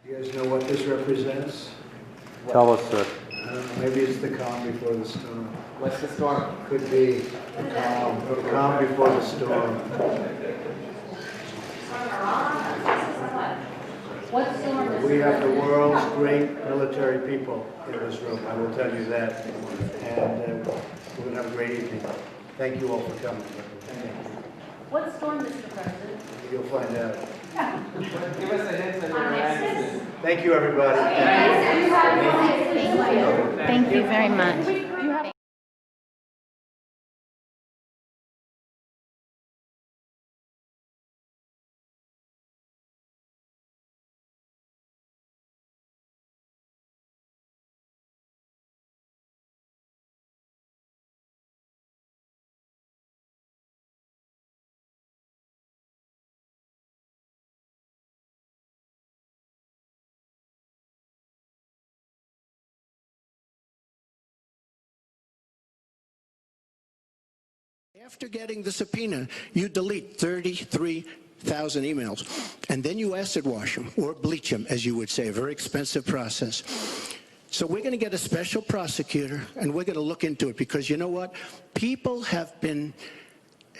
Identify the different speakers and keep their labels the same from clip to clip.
Speaker 1: You guys know what this represents?
Speaker 2: Tell us, sir.
Speaker 1: I don't know, maybe it's the calm before the storm.
Speaker 3: What's the storm?
Speaker 1: Could be the calm before the storm.
Speaker 4: What storm is
Speaker 1: We have the world's great military people in this room, I will tell you that. And we're going to have a great evening. Thank you all for coming.
Speaker 4: What storm, Mr. President?
Speaker 1: You'll find out.
Speaker 3: Give us a hint of your answers.
Speaker 1: Thank you, everybody.
Speaker 4: Thank you very much.
Speaker 5: After getting the subpoena, you delete 33,000 emails, and then you acid wash them, or bleach them, as you would say, a very expensive process. So we're going to get a special prosecutor, and we're going to look into it, because you know what? People have been,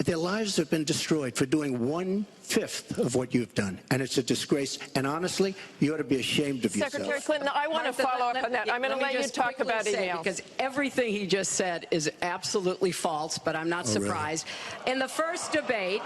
Speaker 5: their lives have been destroyed for doing 1/5 of what you've done, and it's a disgrace. And honestly, you ought to be ashamed of yourself.
Speaker 6: Secretary Clinton, I want to follow up on that. I'm going to let you talk about email.
Speaker 7: Because everything he just said is absolutely false, but I'm not surprised.
Speaker 5: Really?
Speaker 7: In the first debate,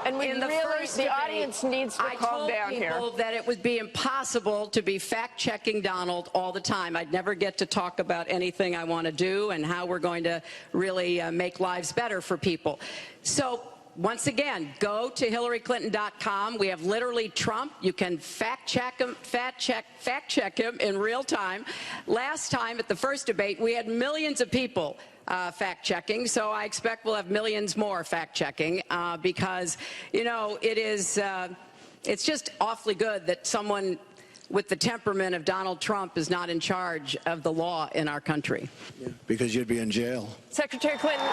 Speaker 6: And the audience needs to calm down here.
Speaker 7: I told people that it would be impossible to be fact-checking Donald all the time. I'd never get to talk about anything I want to do and how we're going to really make lives better for people. So once again, go to HillaryClinton.com. We have literally Trump. You can fact check him in real time. Last time at the first debate, we had millions of people fact-checking, so I expect we'll have millions more fact-checking because, you know, it's just awfully good that someone with the temperament of Donald Trump is not in charge of the law in our country.
Speaker 5: Yeah, because you'd be in jail.
Speaker 6: Secretary Clinton.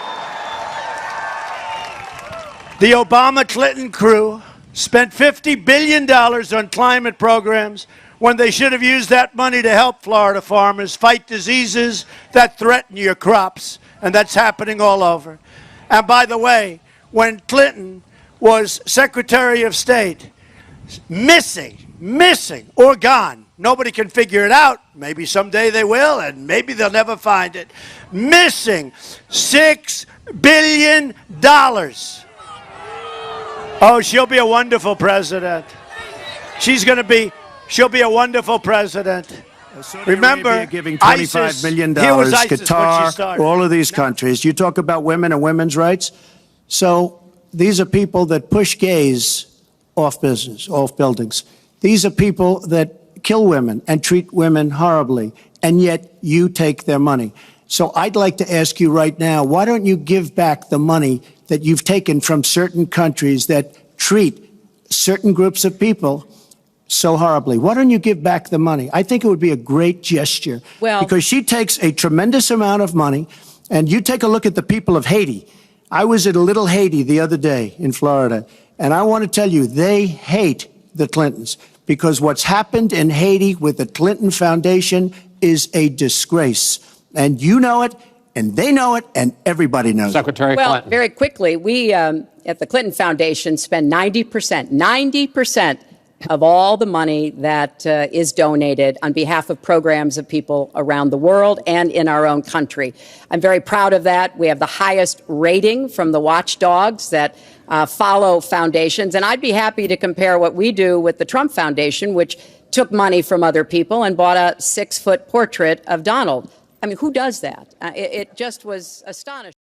Speaker 8: The Obama-Clinton crew spent $50 billion on climate programs when they should have used that money to help Florida farmers fight diseases that threaten your crops, and that's happening all over. And by the way, when Clinton was Secretary of State, missing or gone, nobody can figure it out. Maybe someday they will, and maybe they'll never find it. Missing $6 billion. Oh, she'll be a wonderful president. She'll be a wonderful president. Remember,
Speaker 5: giving
Speaker 8: ISIS,
Speaker 5: $25 million,
Speaker 8: here was ISIS when she
Speaker 5: Qatar,
Speaker 8: started.
Speaker 5: all of these countries. You talk about women and women's rights. So these are people that push gays off buildings. These are people that kill women and treat women horribly, and yet you take their money. So I'd like to ask you right now, why don't you give back the money that you've taken from certain countries that treat certain groups of people so horribly? Why don't you give back the money? I think it would be a great gesture.
Speaker 7: Well,
Speaker 5: because she takes a tremendous amount of money, and you take a look at the people of Haiti. I was at a little Haiti the other day in Florida, and I want to tell you, they hate the Clintons, because what's happened in Haiti with the Clinton Foundation is a disgrace. And you know it, and they know it, and everybody knows
Speaker 2: Secretary
Speaker 5: it.
Speaker 7: Well,
Speaker 2: Clinton.
Speaker 7: very quickly, we at the Clinton Foundation spend 90% of all the money that is donated on behalf of programs of people around the world and in our own country. I'm very proud of that. We have the highest rating from the watchdogs that follow foundations, and I'd be happy to compare what we do with the Trump Foundation, which took money from other people and bought a 6-foot portrait of Donald. I mean, who does that? It just was astonishing.